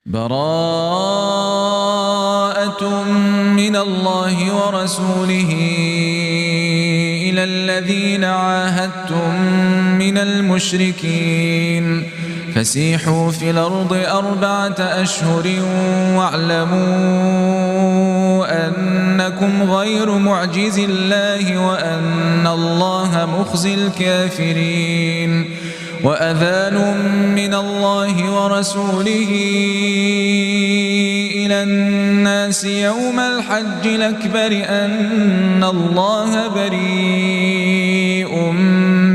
براءة من الله ورسوله إلى الذين عاهدتم من المشركين فسيحوا في الأرض 4 أشهر واعلموا أنكم غير معجز الله وأن الله مخزي الكافرين وأذان من الله ورسوله إلى الناس يوم الحج الأكبر أن الله بريء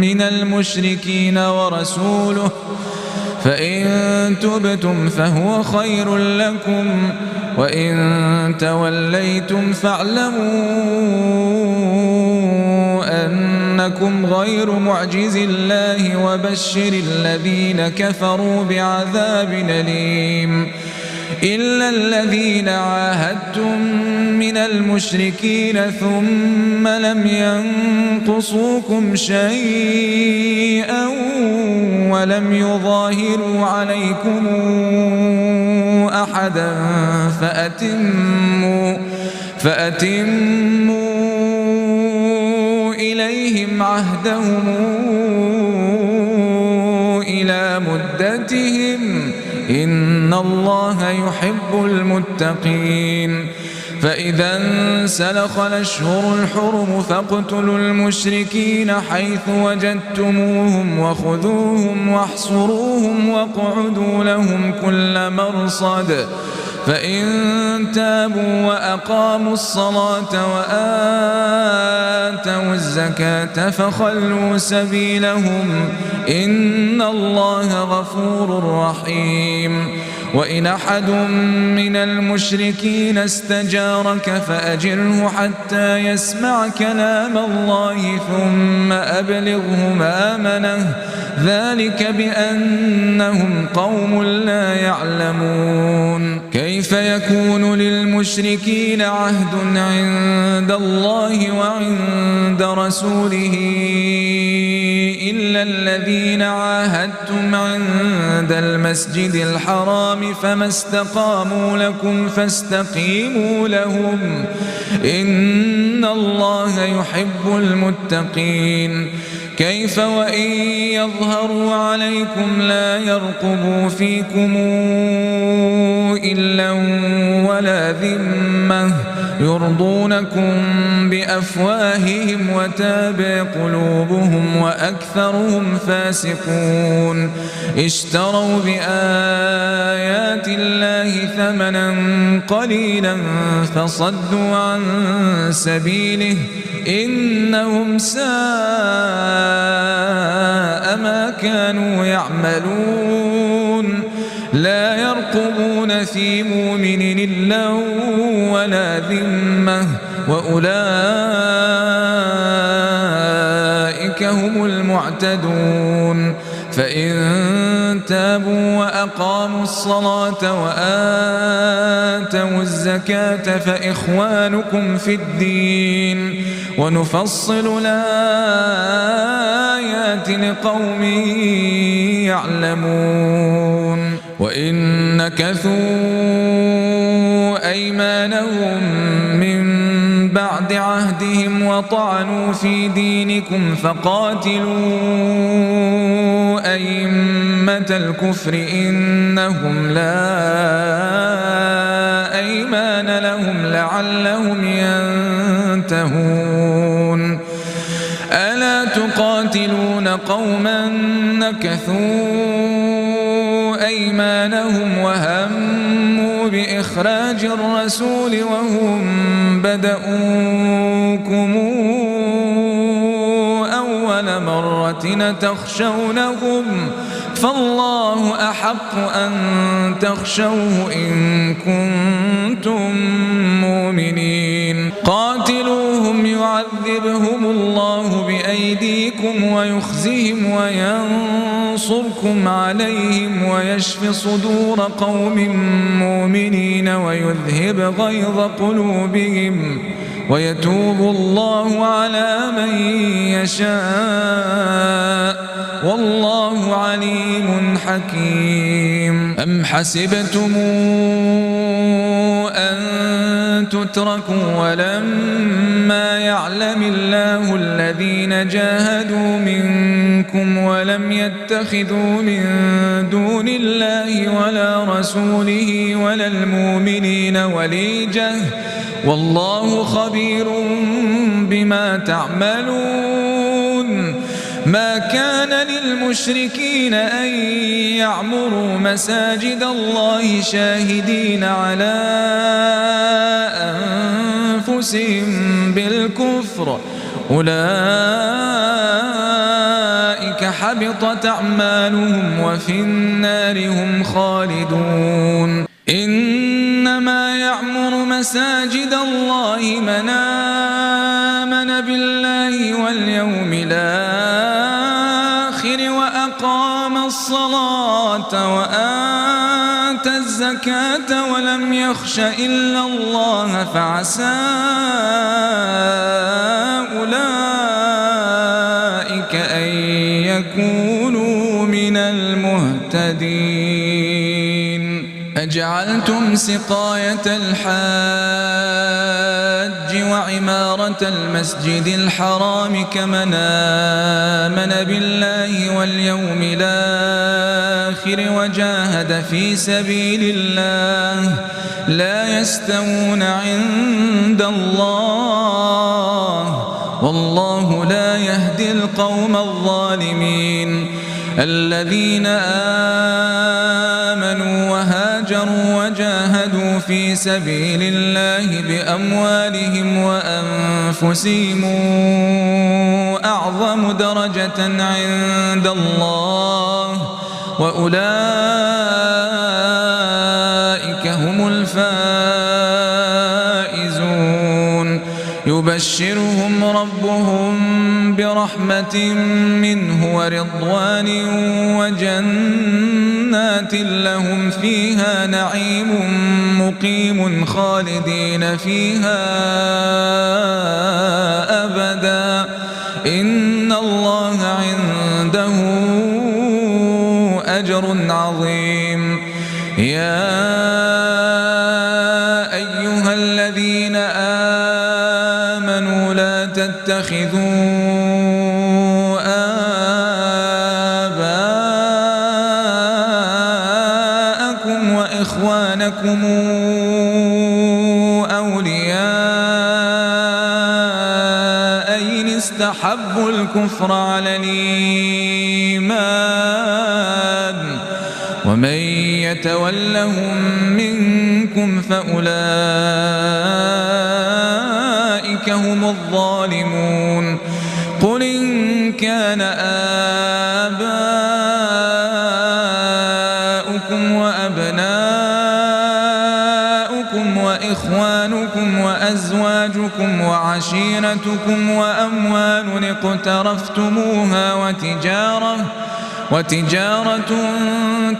من المشركين ورسوله فإن تبتم فهو خير لكم وإن توليتم فاعلموا أنكم غير معجز الله وبشر الذين كفروا بعذاب أليم إلا الذين عاهدتم من المشركين ثم لم ينقصوكم شيئا ولم يظاهروا عليكم أحدا فأتموا إليهم عهدهم إلى مدتهم إن الله يحب المتقين فإذا انسلخ الأشهر الحرم فاقتلوا المشركين حيث وجدتموهم وخذوهم واحصروهم واقعدوا لهم كل مرصد فإن تابوا وأقاموا الصلاة وآتوا الزكاة فخلوا سبيلهم إن الله غفور رحيم وإن أحد من المشركين استجارك فأجره حتى يسمع كلام الله ثم أبلغه مأمنه ذلك بأنهم قوم لا يعلمون كيف يكون للمشركين عهد عند الله وعند رسوله إلا الذين عاهدتم عند المسجد الحرام فما استقاموا لكم فاستقيموا لهم إن الله يحب المتقين كيف وإن يظهروا عليكم لا يرقبوا فيكم إلا ولا ذمة يرضونكم بأفواههم وتابع قلوبهم وأكثرهم فاسقون اشتروا بآيات الله ثمنا قليلا فصدوا عن سبيله إنهم ساء ما كانوا يعملون لا يرقبون في مؤمن إلا ولا ذمة وأولئك هم المعتدون فإن تابوا وأقاموا الصلاة وآتوا الزكاة فإخوانكم في الدين ونفصل الآيات لقوم يعلمون وإن نكثوا أيمانهم من بعد عهدهم وطعنوا في دينكم فقاتلوا أئمة الكفر إنهم لا أيمان لهم لعلهم ينتهون ألا تقاتلون قوما نكثوا أيمانهم وهموا بإخراج الرسول وهم بدؤوكم أول مرة تخشونهم فالله أحق أن تخشوه إن كنتم مؤمنين قاتلوهم يعذبهم الله بأيديكم ويخزهم وينصركم عليهم ويشف صدور قوم مؤمنين ويذهب غيظ قلوبهم ويتوب الله على من يشاء والله عليم حكيم. أم حسبتم أن تتركوا ولما يعلم الله الذين جاهدوا منكم ولم يتخذوا من دون الله ولا رسوله ولا المؤمنين وليجة والله خبير بما تعملون. ما كان للمشركين أن يعمروا مساجد الله شاهدين على أنفسهم بالكفر أولئك حبطت أعمالهم وفي النار هم خالدون. إنما يعمر مساجد الله من آمن بالله واليوم الآخر وأقام الصلاة وآتى الزكاة ولم يخش إلا الله فعسى أولئك أن يكونوا من المهتدين. أجعلتم سقاية الحاج وعمارة المسجد الحرام كمن آمن بالله واليوم الآخر وجاهد في سبيل الله لا يستوون عند الله والله لا يهدي القوم الظالمين. الذين آمنوا وهاجروا وجاهدوا في سبيل الله بأموالهم وأنفسهم أعظم درجة عند الله وأولئك هم الفائزون. يبشرهم ربهم برحمة منه ورضوان وجنات لهم فيها نعيم مقيم خالدين فيها أبدا إن الله عنده أجر عظيم. يا أيها الذين آمنوا لا تتخذوا آباءكم وإخوانكم أولياء إن استحبوا الكفر على الإيمان ومن يتولهم منكم فأولئك هم الظالمون. قل إن كان آباؤكم وأبناؤكم وإخوانكم وأزواجكم وعشيرتكم وأموال اقترفتموها وتجارة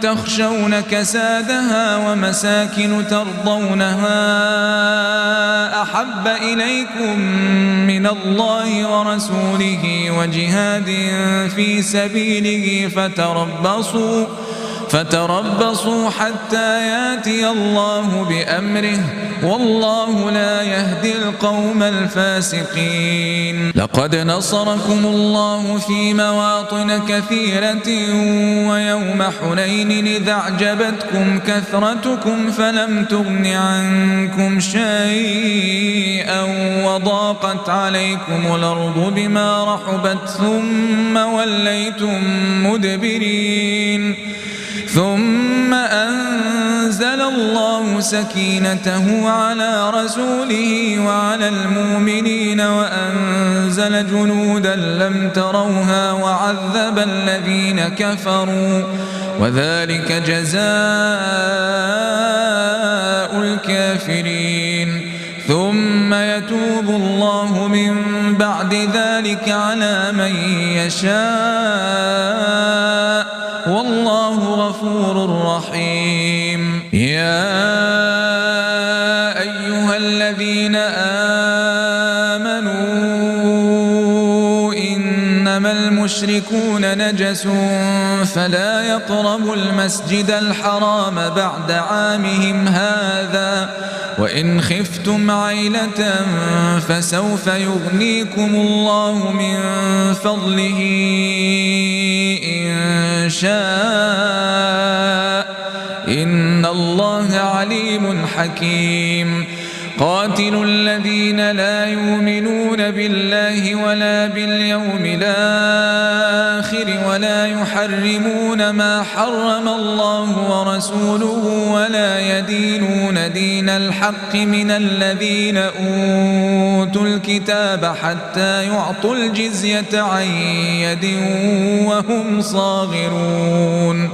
تخشون كسادها ومساكن ترضونها أحب إليكم من الله ورسوله وجهاد في سبيله فتربصوا حتى ياتي الله بأمره والله لا يهدي القوم الفاسقين. لقد نصركم الله في مواطن كثيرة ويوم حنين إذا أعجبتكم كثرتكم فلم تغن عنكم شيئا وضاقت عليكم الأرض بما رحبت ثم وليتم مدبرين. ثم أنزل الله سكينته على رسوله وعلى المؤمنين وأنزل جنودا لم تروها وعذب الذين كفروا وذلك جزاء الكافرين. ثم يتوب الله من بعد ذلك على من يشاء والله غفور رحيم. يا أيها الذين آمنوا إنما المشركون نجس فلا يقربوا المسجد الحرام بعد عامهم هذا وإن خفتم عيلة فسوف يغنيكم الله من فضله إن شاء إن الله عليم حكيم قاتلوا الذين لا يؤمنون بالله ولا باليوم الآخر ولا يحرمون ما حرم الله ورسوله ولا يدينون دين الحق من الذين أوتوا الكتاب حتى يعطوا الجزية عن يد وهم صاغرون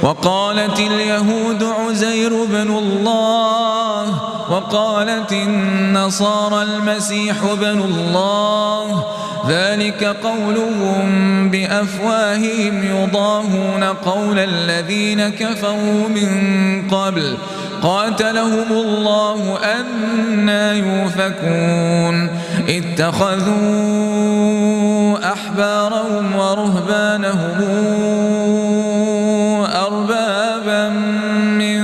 وقالت اليهود عزير بن الله وقالت النصارى المسيح بن الله ذلك قولهم بأفواههم يضاهون قول الذين كفروا من قبل قاتلهم الله أنى يؤفكون اتخذوا أحبارهم ورهبانهم أربابا من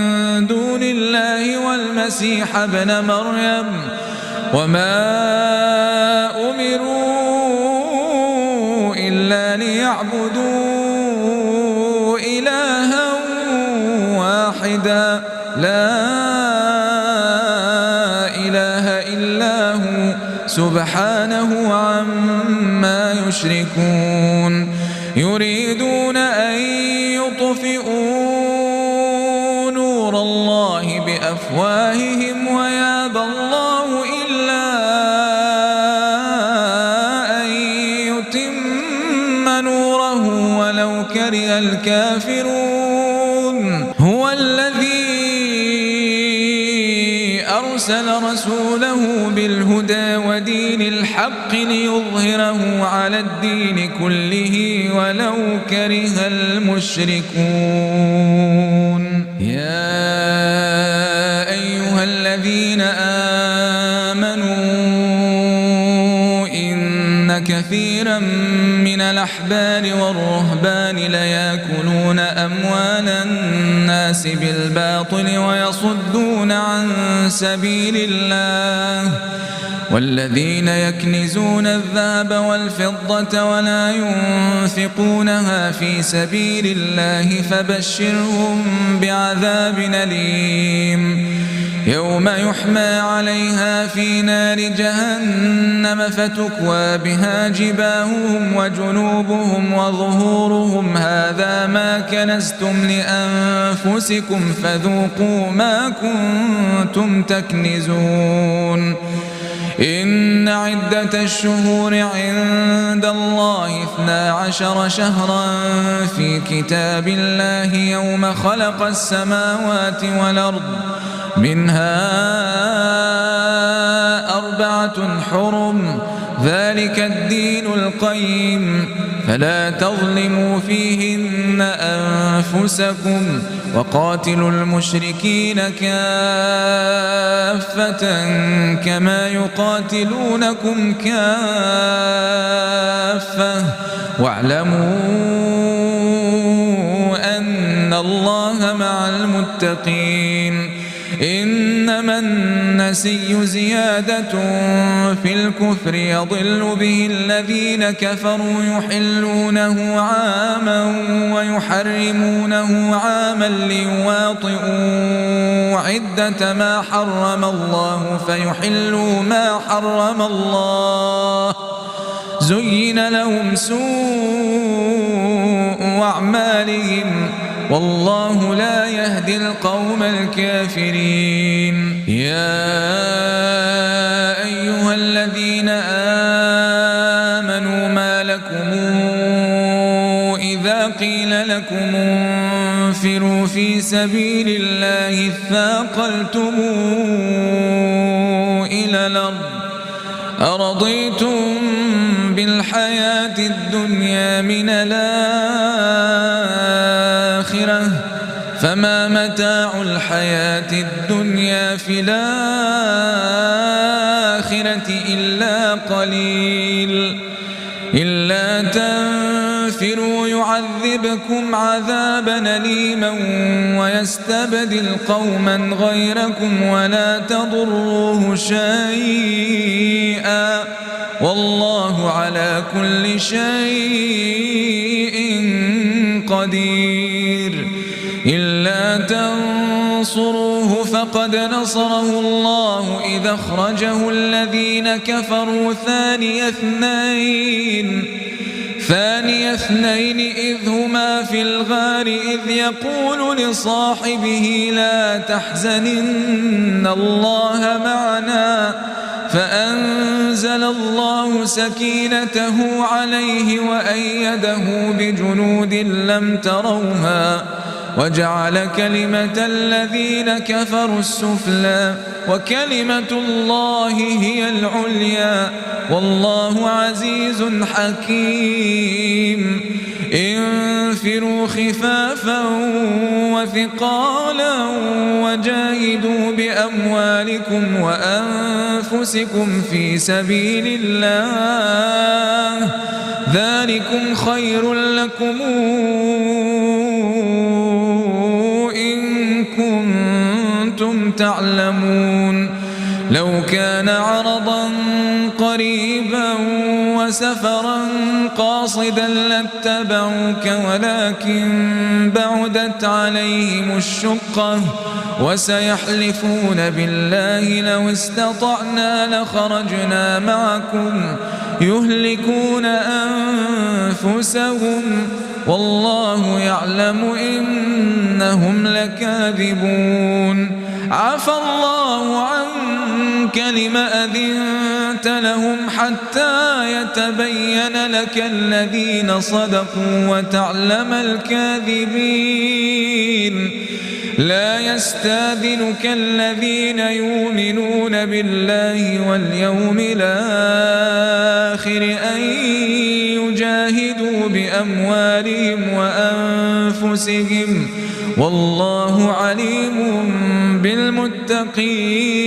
دون الله والمسيح ابن مريم وما أمروا إلا ليعبدوا إلها واحدا لا إله إلا هو سبحانه عما يشركون يريدون أن يطفئوا نور الله بأفواههم ويابى الله إلا أن يتم نوره ولو كره الكافرون هو الذي أرسل رسوله بالهدى ودين الحق ليظهره على الدين كله ولو كره المشركون يا أيها الذين آمنوا إن كثيرا من الأحبار والرهبان ليأكلون أموال الناس بالباطل ويصدون عن سبيل الله والذين يكنزون الذهب والفضة ولا ينفقونها في سبيل الله فبشرهم بعذاب أليم يوم يحمى عليها في نار جهنم فتكوى بها جباههم وجنوبهم وظهورهم هذا ما كنزتم لأنفسكم فذوقوا ما كنتم تكنزون إن عدة الشهور عند الله 12 شهرا في كتاب الله يوم خلق السماوات والأرض منها 4 حرم ذلك الدين القيم فلا تظلموا فيهن أنفسكم وقاتلوا المشركين كافة كما يقاتلونكم كافة واعلموا أن الله مع المتقين إنما النسي زيادة في الكفر يضل به الذين كفروا يحلونه عاما ويحرمونه عاما ليواطئوا عدة ما حرم الله فيحلوا ما حرم الله زين لهم سوء أعمالهم والله لا يهدي القوم الكافرين يا أيها الذين آمنوا ما لكم إذا قيل لكم انفروا في سبيل الله اثاقلتم إلى الأرض أرضيتم بالحياة الدنيا من الآخرة فما متاع الحياة الدنيا في الآخرة إلا قليل إلا تنفروا يعذبكم عذابا أليما ويستبدل قوما غيركم ولا تضروه شيئا والله على كل شيء قدير. إلا تنصروه فقد نصره الله إذ أخرجه الذين كفروا ثاني اثنين إذ هما في الغار إذ يقول لصاحبه لا تحزن إن الله معنا فأنزل الله سكينته عليه وأيده بجنود لم تروها وجعل كلمة الذين كفروا السفلى وكلمة الله هي العليا والله عزيز حكيم. انفروا خفافا وثقالا وجاهدوا بأموالكم وأنفسكم في سبيل الله ذلكم خير لكم إن كنتم تعلمون. لو كان عرضا قريبا وسفرا قاصدا لاتبعوك ولكن بعدت عليهم الشقة وسيحلفون بالله لو استطعنا لخرجنا معكم يهلكون أنفسهم والله يعلم إنهم لكاذبون. عفى الله عنك لم أذنت لهم حتى يتبين لك الذين صدقوا وتعلم الكاذبين. لا يستاذنك الذين يؤمنون بالله واليوم الآخر أن يجاهدوا بأموالهم وأنفسهم والله عليم بالمتقين.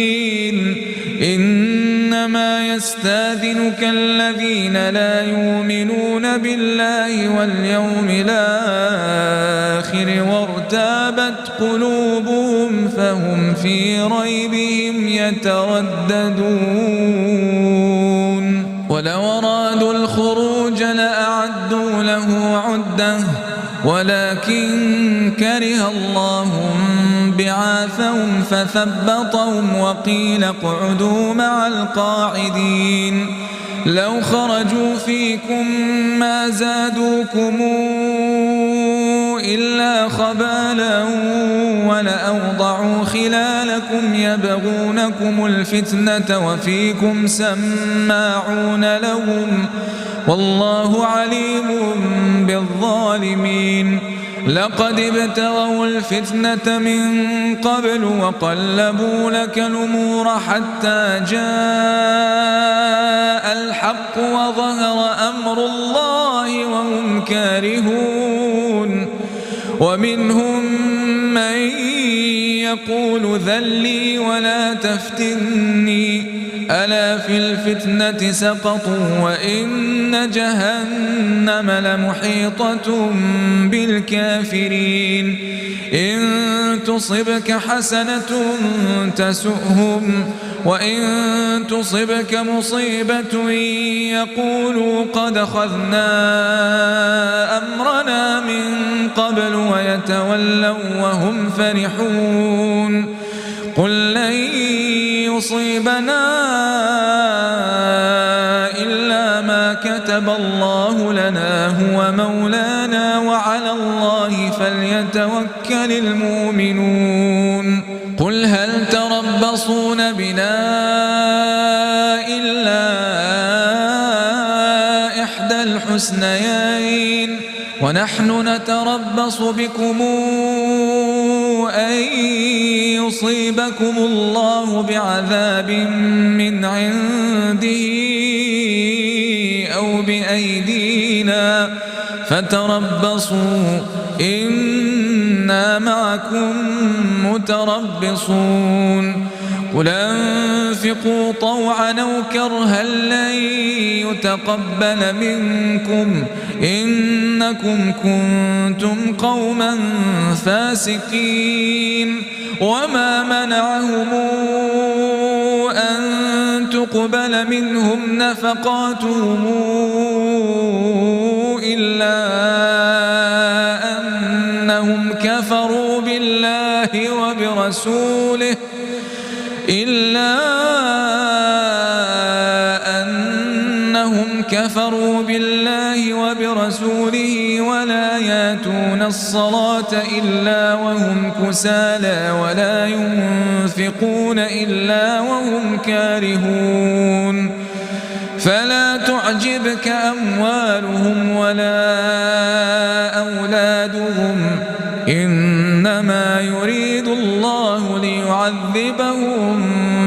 إنما يستاذنك الذين لا يؤمنون بالله واليوم الآخر وارتابت قلوبهم فهم في ريبهم يترددون. ولو أرادوا الخروج لأعدوا له عدة ولكن كره الله بعاثهم فثبطهم وقيل اقعدوا مع القاعدين. لو خرجوا فيكم ما زادوكم إلا خبالا ولأوضعوا خلالكم يبغونكم الفتنة وفيكم سماعون لهم والله عليم بالظالمين. لقد ابتغوا الفتنة من قبل وقلبوا لك الأمور حتى جاء الحق وظهر أمر الله وهم كارهون. ومنهم من يقول ذلي ولا تفتني ألا في الفتنة سقطوا وإن جهنم لمحيطة بالكافرين. إن تصبك حسنة تسؤهم وإن تصبك مصيبة يقولوا قد أخذنا أمرنا من قبل ويتولوا وهم فرحون. قل لن يصيبنا إلا ما كتب الله لنا هو مولانا وعلى الله فليتوكل المؤمنون. قل هل تربصون بنا إلا إحدى الحسنيين ونحن نتربص بكم أن يصيبكم الله بعذاب من عنده أو بأيدينا فتربصوا إنا معكم متربصون. قل أنفقوا طوعا أو كرها لن يتقبل منكم إنكم كنتم قوما فاسقين وما منعهم أن تقبل منهم نفقاتهم إلا أنهم كفروا بالله وبرسوله ولا ياتون الصلاة إلا وهم كسالى ولا ينفقون إلا وهم كارهون فلا تعجبك أموالهم ولا أولادهم إنما يريد الله ليعذبهم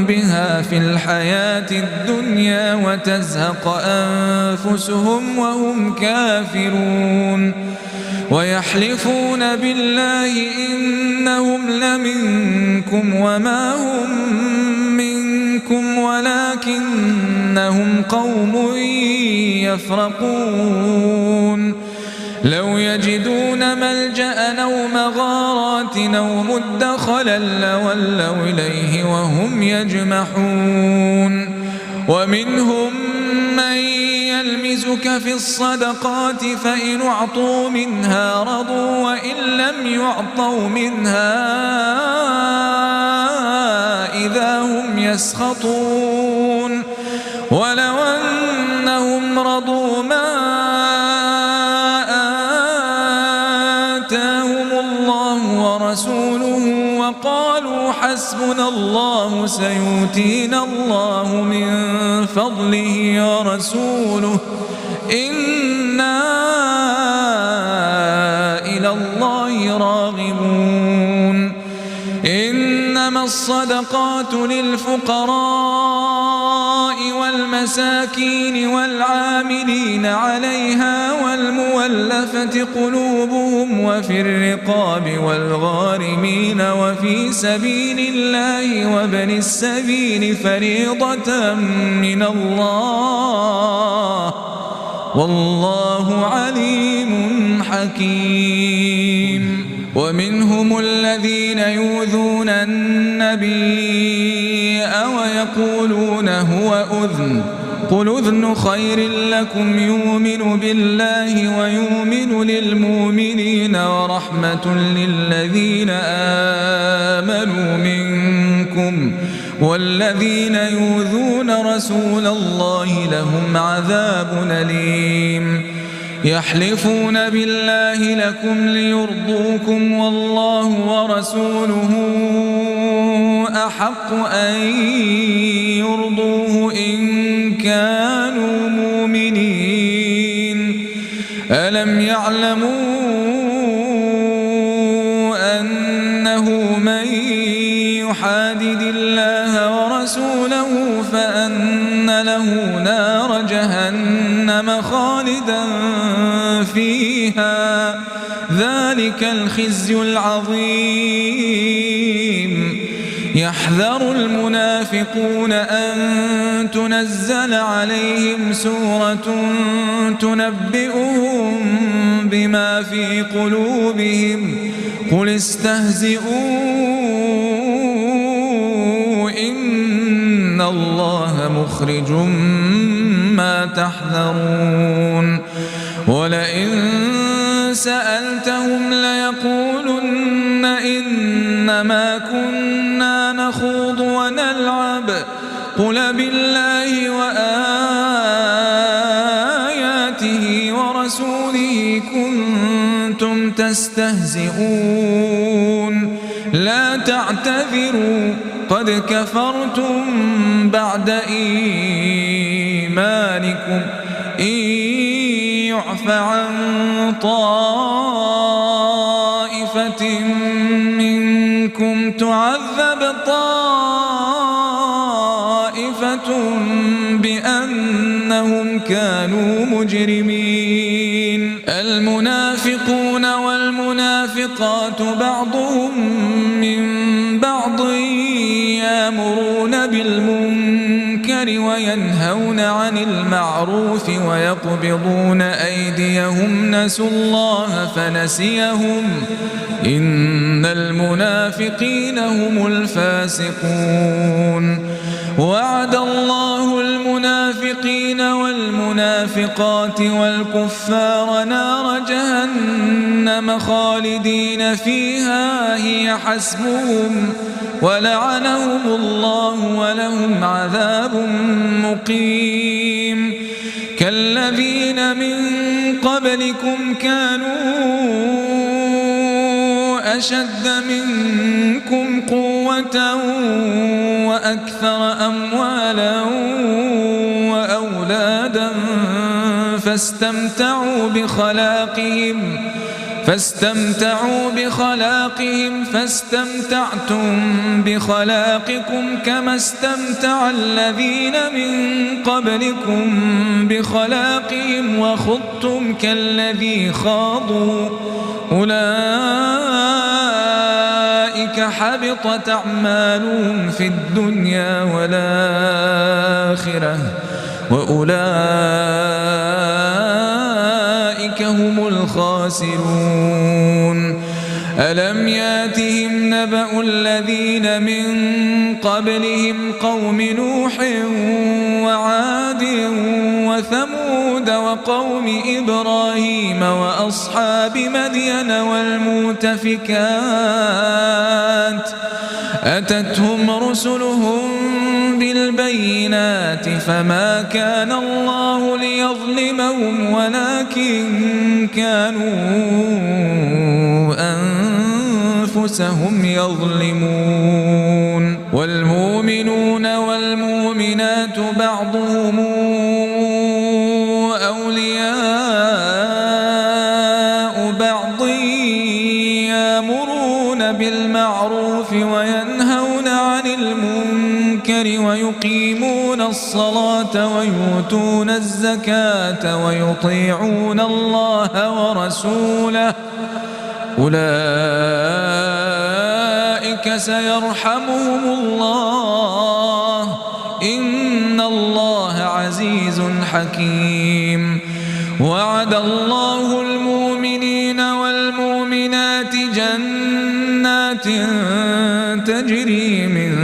بها في الحياة الدنيا وتزهق أنفسهم وهم كافرون ويحلفون بالله إنهم لمنكم وما هم منكم ولكنهم قوم يفرقون لو يجدون ملجأ أو مغارات أو مدخلا لولوا إليه وهم يجمحون ومنهم من يلمزك في الصدقات فإن أعطوا منها رضوا وإن لم يعطوا منها إذا هم يسخطون ولو أنهم رضوا ما ورسوله وقالوا حسبنا الله سيؤتينا الله من فضله ورسوله إنا إلى الله راغبون إنما الصدقات للفقراء والمساكين والعاملين عليها والمولفة قلوبهم وفي الرقاب والغارمين وفي سبيل الله وابن السبيل فريضة من الله والله عليم حكيم ومنهم الذين يؤذون النبي ويقولون هو أذن قل أذن خير لكم يؤمن بالله ويؤمن للمؤمنين ورحمة للذين آمنوا منكم والذين يؤذون رسول الله لهم عذاب أليم يحلفون بالله لكم ليرضوكم والله ورسوله أحق أن يرضوه إن كانوا مؤمنين ألم يعلموا أنه من يحادد الله ورسوله فأن له نار جهنم خالدا فيها ذلك الخزي العظيم يحذر المنافقون أن تنزل عليهم سورة تنبئهم بما في قلوبهم قل استهزئوا إن الله مخرج ما تحذرون ولئن سألتهم ليقولن إنما كنا نخوض ونلعب قل بالله وآياته ورسوله كنتم تستهزئون لا تعتذروا قد كفرتم بعد إيمانكم إن يعف عن طائفة منكم تعذب طائفة بأنهم كانوا مجرمين المنافقون والمنافقات بعضهم من بعض يأمرون بالمنكر وينهون عن المعروف ويقبضون أيديهم نسوا الله فنسيهم إن المنافقين هم الفاسقون وعد الله المنافقين والمنافقات والكفار نار جهنم خالدين فيها هي حسبهم ولعنهم الله ولهم عذاب مقيم كالذين من قبلكم كانوا أشد منكم قوة وأكثر أموالا وأولادا فاستمتعوا بخلاقهم فاستمتعتم بخلاقكم كما استمتع الذين من قبلكم بخلاقهم وخضتم كالذي خاضوا أولئك حبطت أعمالهم في الدنيا والآخرة وأولئك هم الخاسرون ألم ياتهم نبأ الذين من قبلهم قوم نوح وعاد وثمود وقوم إبراهيم وأصحاب مدين والمؤتفكات أتتهم رسلهم بالبينات فما كان الله ليظلمهم ولكن كانوا أنفسهم يظلمون والمؤمنون والمؤمنات بعضهم أولياء بعض يأمرون بالمعروف وينهون عن المنكر ويقيمون الصلاة ويؤتون الزكاة ويطيعون الله ورسوله أولئك سيرحمهم الله إن الله عزيز حكيم وعد الله المؤمنين والمؤمنات جنات تجري من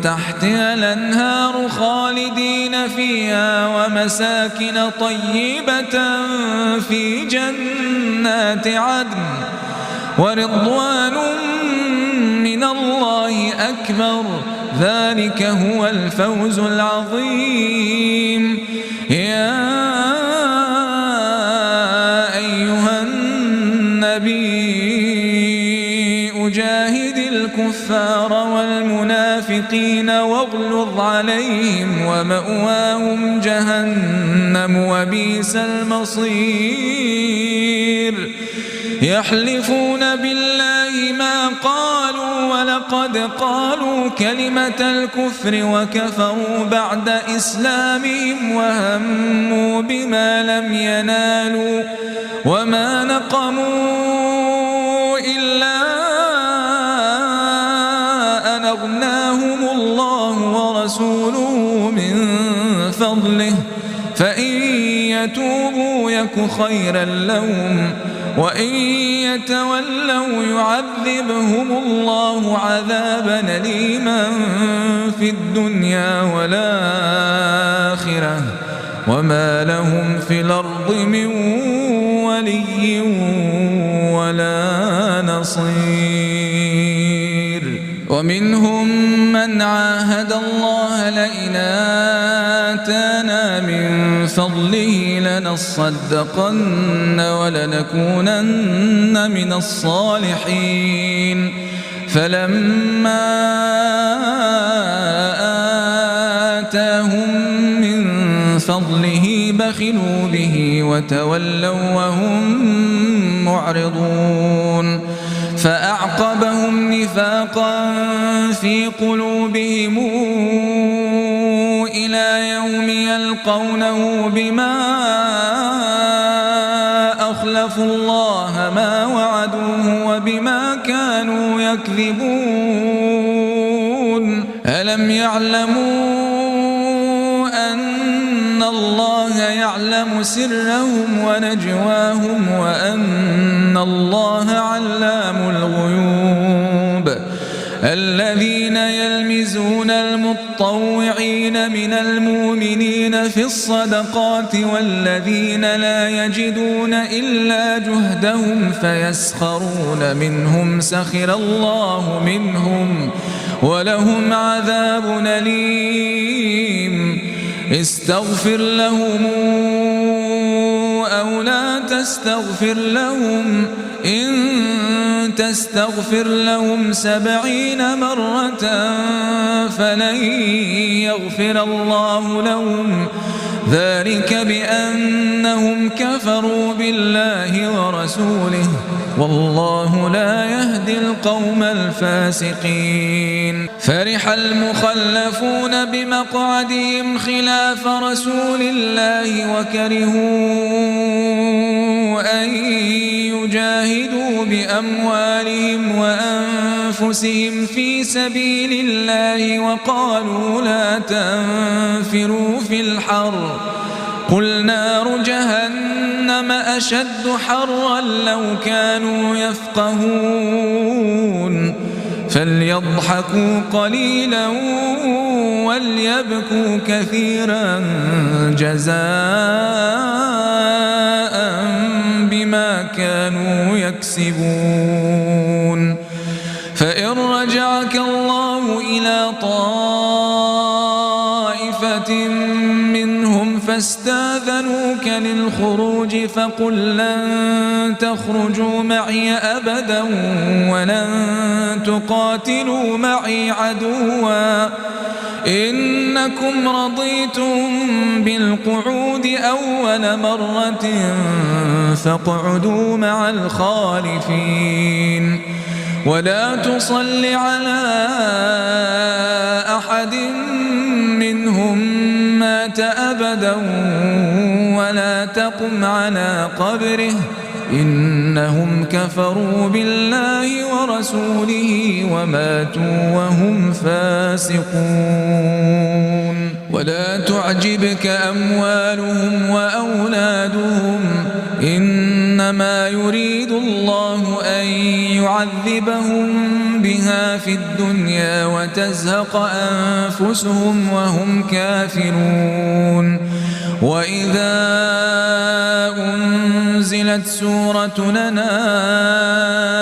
تحتها الأنهار خالدين فيها ومساكن طيبة في جنات عدن ورضوان من الله أكبر ذلك هو الفوز العظيم يا أيها النبي جاهد الكفار والمنافقين واغلظ عليهم ومأواهم جهنم وبئس المصير يحلفون بالله ما قالوا ولقد قالوا كلمة الكفر وكفروا بعد إسلامهم وهموا بما لم ينالوا وما نقموا إلا أن أغناهم الله ورسوله من فضله فإن يتوبوا يك خيرا لهم وإن يتولوا يعذبهم الله عذابا أليما في الدنيا والآخرة وما لهم في الأرض من ولي ولا نصير ومنهم من عاهد الله لئن آتانا من فضله لنصدقن ولنكونن من الصالحين فلما آتاهم من فضله بخلوا به وتولوا وهم معرضون فأعقبهم نفاقا في قلوبهم إلى يوم يلقونه بما أخلفوا الله ما وعدوه وبما كانوا يكذبون ألم يعلموا أن الله يعلم سرهم ونجواهم وأن الله علام الغيوب الذين يلمزون المطوعين من المؤمنين في الصدقات والذين لا يجدون إلا جهدهم فيسخرون منهم سخر الله منهم ولهم عذاب أليم استغفر لهم أو لا تستغفر لهم إن تستغفر لهم 70 مرة فلن يغفر الله لهم ذلك بأنهم كفروا بالله ورسوله والله لا يهدي القوم الفاسقين فرح المخلفون بمقعدهم خلاف رسول الله وكرهوا أن يجاهدوا بأموالهم وأنفسهم في سبيل الله وقالوا لا تنفروا في الحر قل نار جهنم أشد حرا لو كانوا يفقهون فليضحكوا قليلا وليبكوا كثيرا جزاء بما كانوا يكسبون فإن رجعك الله إلى طائفة منهم فاستاذنوك للخروج فقل لن تخرجوا معي أبدا ولن تقاتلوا معي عدوا إنكم رضيتم بالقعود أول مرة فاقعدوا مع الخالفين ولا تصل على أحد منهم مات أبدا ولا تقم على قبره إنهم كفروا بالله ورسوله وماتوا وهم فاسقون ولا تعجبك أموالهم وأولادهم إنما يريد الله أن يعذبهم بها في الدنيا وتزهق أنفسهم وهم كافرون وإذا أنزلت سورة أن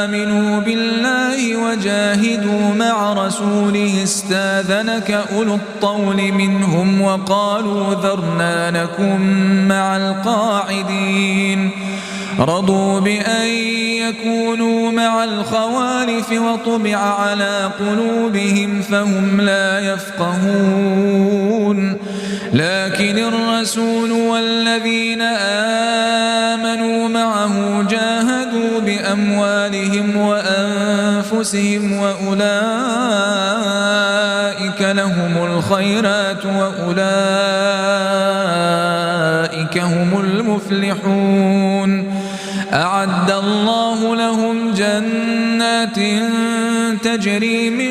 آمنوا بالله وجاهدوا مع رسوله استاذنك أولو الطول منهم وقالوا ذرنا نكن مع القاعدين رضوا بأن يكونوا مع الخوالف وطبع على قلوبهم فهم لا يفقهون لكن الرسول والذين آمنوا معه جاهدوا بأموالهم وأنفسهم وأولئك لهم الخيرات وأولئك هم المفلحون أعد الله لهم جنات تجري من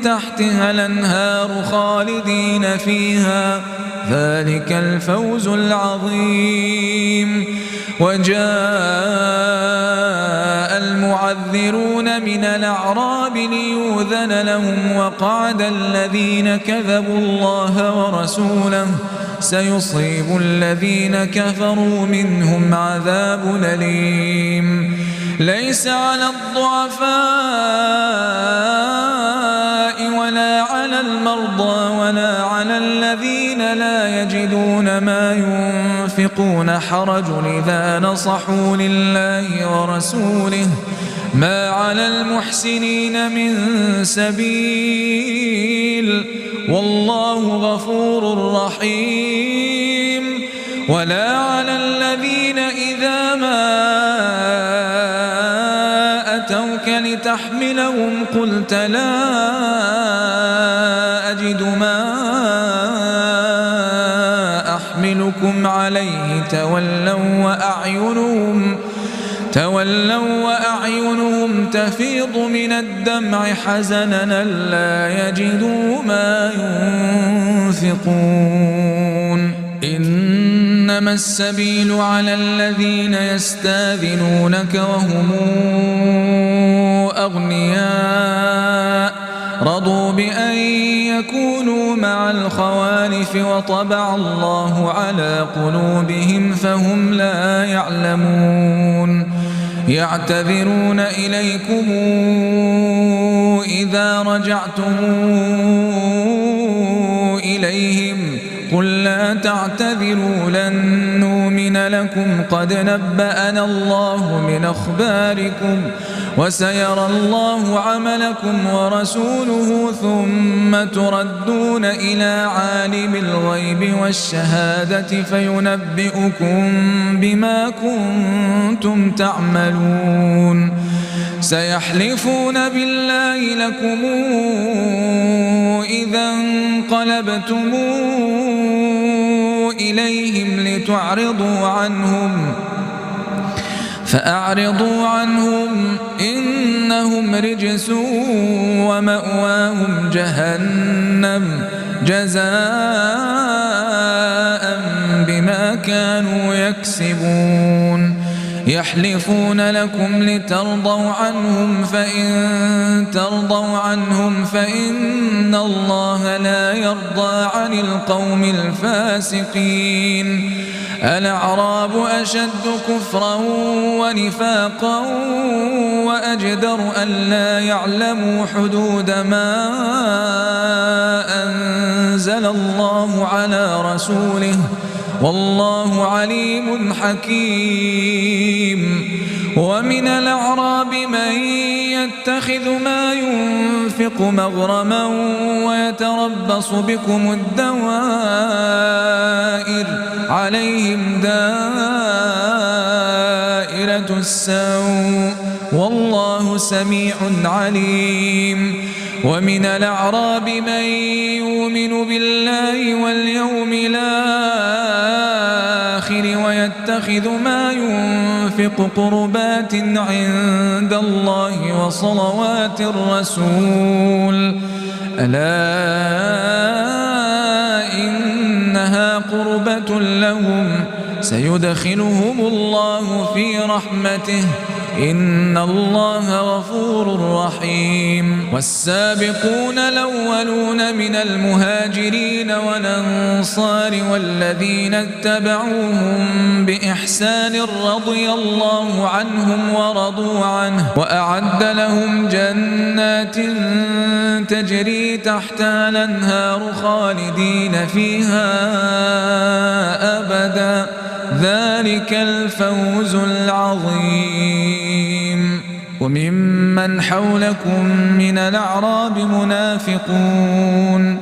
تحتها الأنهار خالدين فيها ذلك الفوز العظيم وجاء المعذرون من الأعراب ليؤذن لهم وقعد الذين كذبوا الله ورسوله سيصيب الذين كفروا منهم عذاب أليم ليس على الضعفاء ولا على المرضى ولا على الذين لا يجدون ما ينفقون حرج إذا نصحوا لله ورسوله ما على المحسنين من سبيل والله غفور رحيم ولا على الذين إذا ما أتوك لتحملهم قلت لا أجد ما أحملكم عليه تولوا وأعينهم تفيض من الدمع حزنا ألا يجدوا ما ينفقون إنما السبيل على الذين يستاذنونك وهم أغنياء رضوا بأن يكونوا مع الخوالف وطبع الله على قلوبهم فهم لا يعلمون يعتذرون إليكم إذا رجعتم إليهم قل لا تعتذروا لن نؤمن لكم قد نبأنا الله من أخباركم وسيرى الله عملكم ورسوله ثم تردون إلى عالم الغيب والشهادة فينبئكم بما كنتم تعملون سيحلفون بالله لكم إذا انقلبتم إليهم لتعرضوا عنهم فأعرضوا عنهم إنهم رجس ومأواهم جهنم جزاء بما كانوا يكسبون يحلفون لكم لترضوا عنهم فإن ترضوا عنهم فإن الله لا يرضى عن القوم الفاسقين الأعراب أشد كفرا ونفاقا وأجدر ألا يعلموا حدود ما أنزل الله على رسوله والله عليم حكيم ومن الأعراب من يتخذ ما ينفق مغرما ويتربص بكم الدوائر عليهم دائرة السوء والله سميع عليم ومن الأعراب من يؤمن بالله واليوم الآخر ويتخذ ما ينفق قربات عند الله وصلوات الرسول ألا إنها قربة لهم سيدخلهم الله في رحمته إن الله غفور رحيم والسابقون الأولون من المهاجرين والأنصار والذين اتبعوهم بإحسان رضي الله عنهم ورضوا عنه وأعد لهم جنات تجري تحتها الأنهار خالدين فيها أبدا ذلك الفوز العظيم وممن حولكم من الأعراب منافقون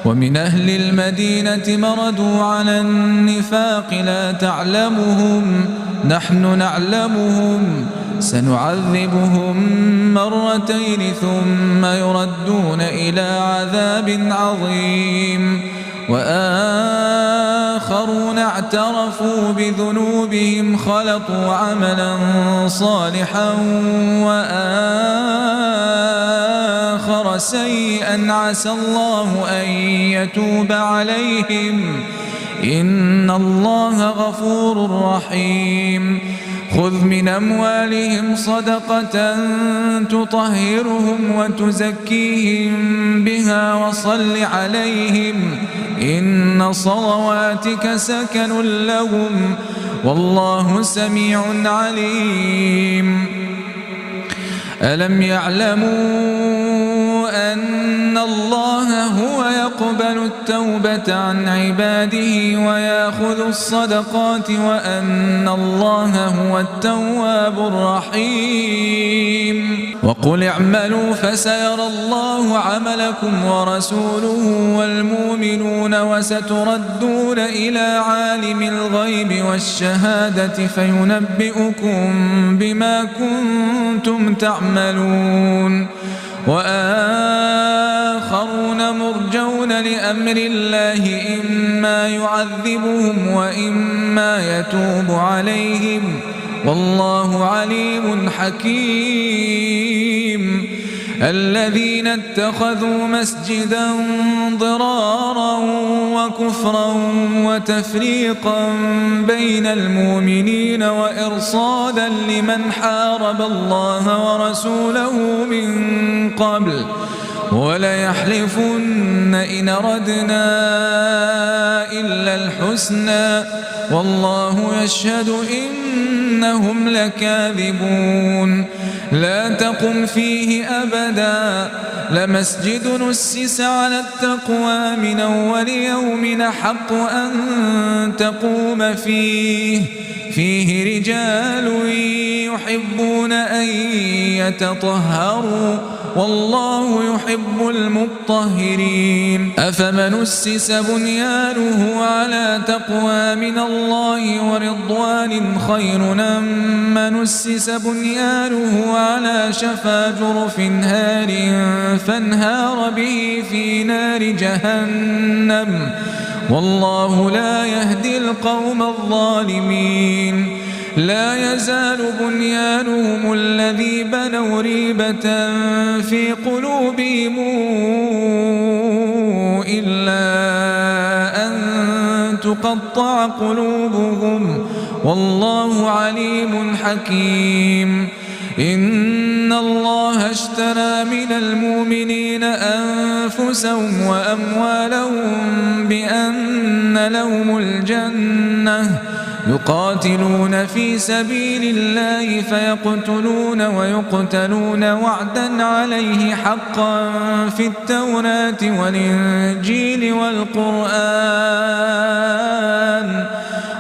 ومن أهل المدينة مردوا على النفاق لا تعلمهم نحن نعلمهم سنعذبهم مرتين ثم يردون إلى عذاب عظيم وآخرون اعترفوا بذنوبهم خلطوا عملا صالحا وآخر سيئا عسى الله أن يتوب عليهم إن الله غفور رحيم خذ من أموالهم صدقة تطهرهم وتزكيهم بها وصل عليهم إن صلواتك سكن لهم والله سميع عليم ألم يعلموا أن الله هو يقبل التوبة عن عباده ويأخذ الصدقات وأن الله هو التواب الرحيم وقل اعملوا فسيرى الله عملكم ورسوله والمؤمنون وستردون إلى عالم الغيب والشهادة فينبئكم بما كنتم تعملون وآخرون مرجون لأمر الله إما يعذبهم وإما يتوب عليهم والله عليم حكيم. الذين اتخذوا مسجدا ضرارا وكفرا وتفريقا بين المؤمنين وإرصادا لمن حارب الله ورسوله من قبل وليحلفن إن أردنا إلا الحسنى والله يشهد إنهم لكاذبون. لا تقم فيه أبدا لمسجد نسس على التقوى من أول يوم أحق أن تقوم فيه رجال يحبون أن يتطهروا والله يحب المطهرين. أفمن أسس بنيانه على تقوى من الله ورضوان خير أم من أسس بنيانه على شفا جرف هار فانهار به في نار جهنم والله لا يهدي القوم الظالمين. لا يزال بنيانهم الذي بنوا ريبة في قلوبهم إلا أن تقطع قلوبهم والله عليم حكيم. إن الله اشترى من المؤمنين أنفسهم وأموالهم بأن لهم الجنة يقاتلون في سبيل الله فيقتلون ويقتلون وعدا عليه حقا في التوراة والإنجيل والقرآن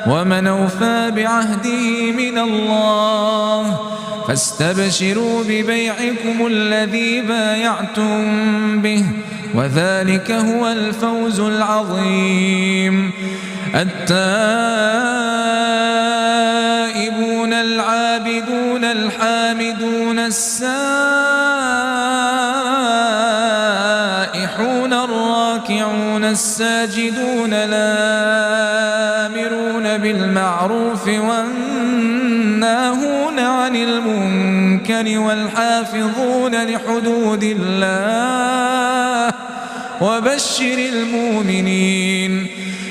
ومن أوفى بعهده من الله فاستبشروا ببيعكم الذي بايعتم به وذلك هو الفوز العظيم. التائبون العابدون الحامدون السائحون الراكعون الساجدون الآمرون بالمعروف والناهون عن المنكر والحافظون لحدود الله وبشر المؤمنين.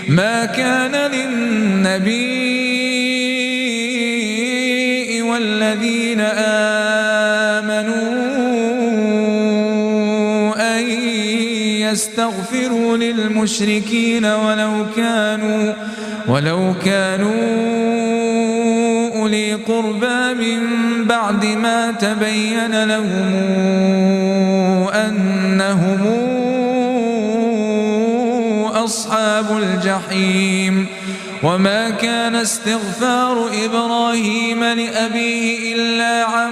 ما كان للنبي والذين آمنوا أن يستغفروا للمشركين ولو كانوا أولي قربى من بعد ما تبين لهم أنهم أصحاب الجحيم. وما كان استغفار إبراهيم لأبيه إلا عن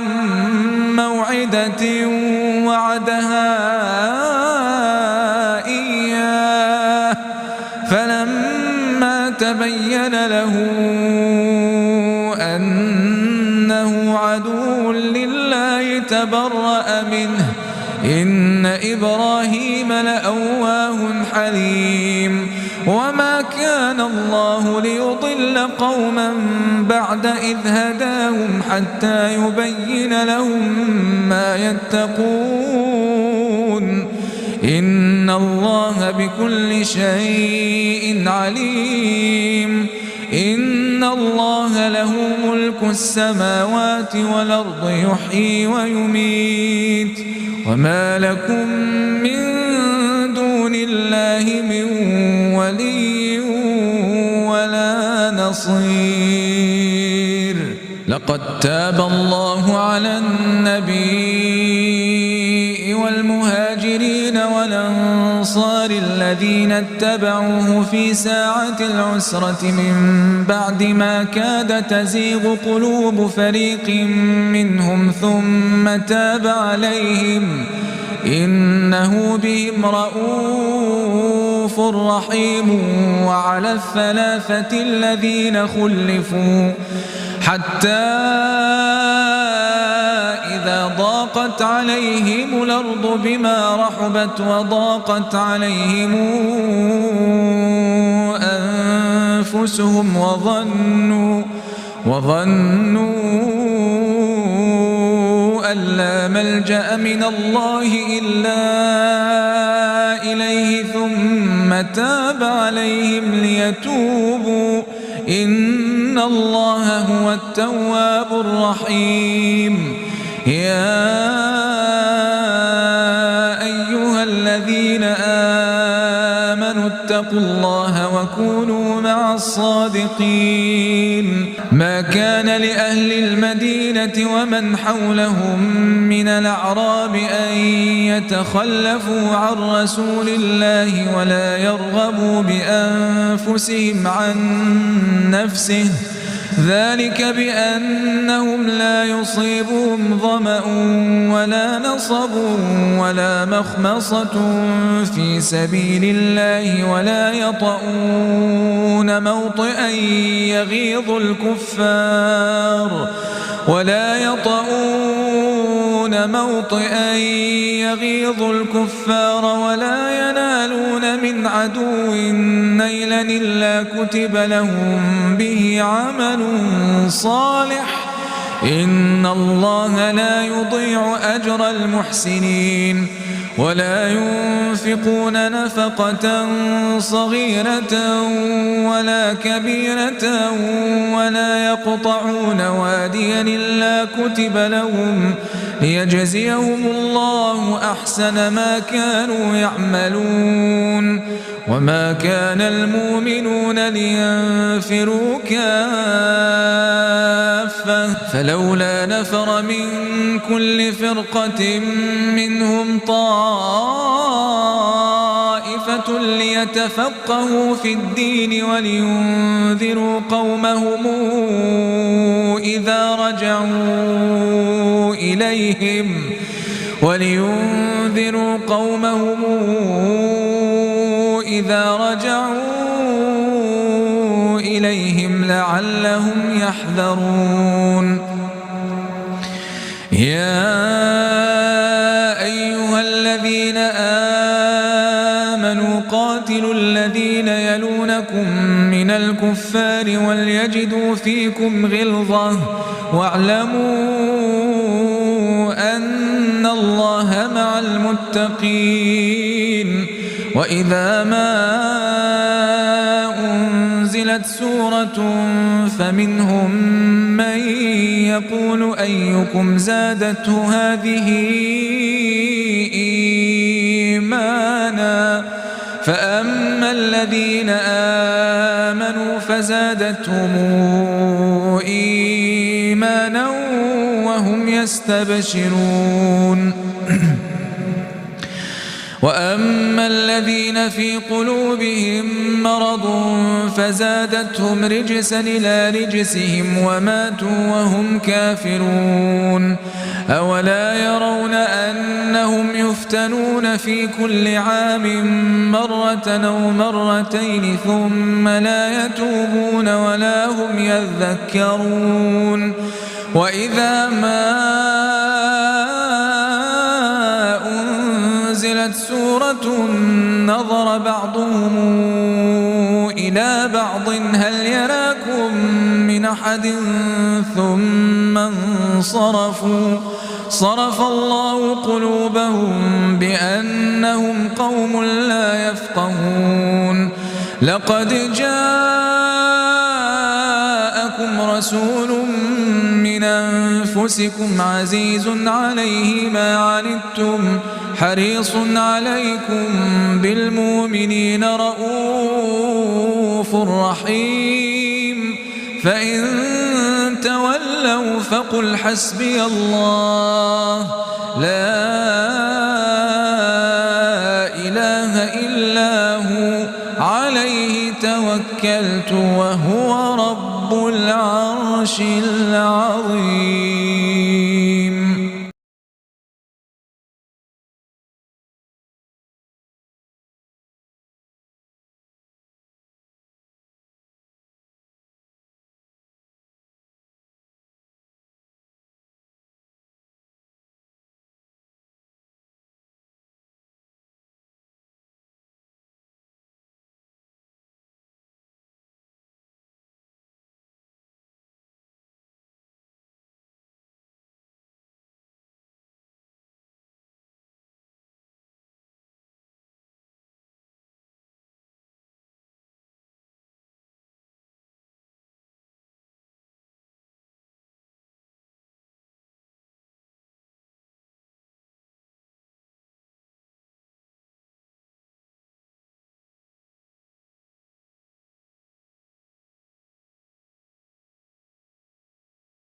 موعدة وعدها إياه فلما تبين له أنه عدو لله تبرأ منه إن إبراهيم لأواه حليم. وما كان الله ليضل قوما بعد إذ هداهم حتى يبين لهم ما يتقون إن الله بكل شيء عليم. إن الله له ملك السماوات والأرض يحيي ويميت وما لكم من دون الله من ولي ولا نصير. لقد تاب الله على النبي والمهاجرين والأنصار الذين اتبعوه في ساعة العسرة من بعد ما كاد تزيغ قلوب فريق منهم ثم تاب عليهم إنه بهم رؤوف رحيم. وعلى الثلاثة الذين خلفوا حتى إذا ضاقت عليهم الأرض بما رحبت وضاقت عليهم وظنوا أن لا ملجأ من الله إلا إليه ثم تاب عليهم ليتوبوا إن الله هو التواب الرحيم. يا أيها الذين آمنوا اتقوا الله وكونوا مع الصادقين. ما كان لأهل المدينة ومن حولهم من الأعراب أن يتخلفوا عن رسول الله ولا يرغبوا بأنفسهم عن نفسه، ذلك بأنهم لا يصيبهم ظمأ ولا نصب ولا مخمصة في سبيل الله ولا يطؤون موطئا يغيظ الكفار ولا ينالون من عدو نيلا إلا كتب لهم به عمل صالح إن الله لا يضيع أجر المحسنين. ولا ينفقون نفقة صغيرة ولا كبيرة ولا يقطعون واديا إلا كتب لهم ليجزيهم الله أحسن ما كانوا يعملون. وما كان المؤمنون لينفروا كافة فلولا نفر من كل فرقة منهم طائفة ليتفقهوا في الدين ولينذروا قومهم إذا رجعوا إليهم لعلهم يحذرون. يا أيها الذين آمنوا قاتلوا الذين يلونكم من الكفار وليجدوا فيكم غلظة واعلموا أن الله مع المتقين. وإذا ما أنزلت سورة فمنهم من يقول أيكم زادته هذه إيمانا فأما الذين آمنوا فزادتهم إيمانا وهم يستبشرون. وأما الذين في قلوبهم مرض فزادتهم رجسا إلى رجسهم وماتوا وهم كافرون. أولا يرون أنهم يفتنون في كل عام مرة أو مرتين ثم لا يتوبون ولا هم يذكرون. وإذا ما أنزلت سورة نظر بعضهم إلى بعض هل يراكم من أحد ثم انصرفوا صرف الله قلوبهم بأنهم قوم لا يفقهون. لقد جاءكم رسول من أنفسكم عزيز عليه ما عنتم حريص عليكم بالمؤمنين رؤوف رحيم. فإن تولوا فقل حسبي الله لا إله إلا هو عليه توكلت وهو رب العرش العظيم.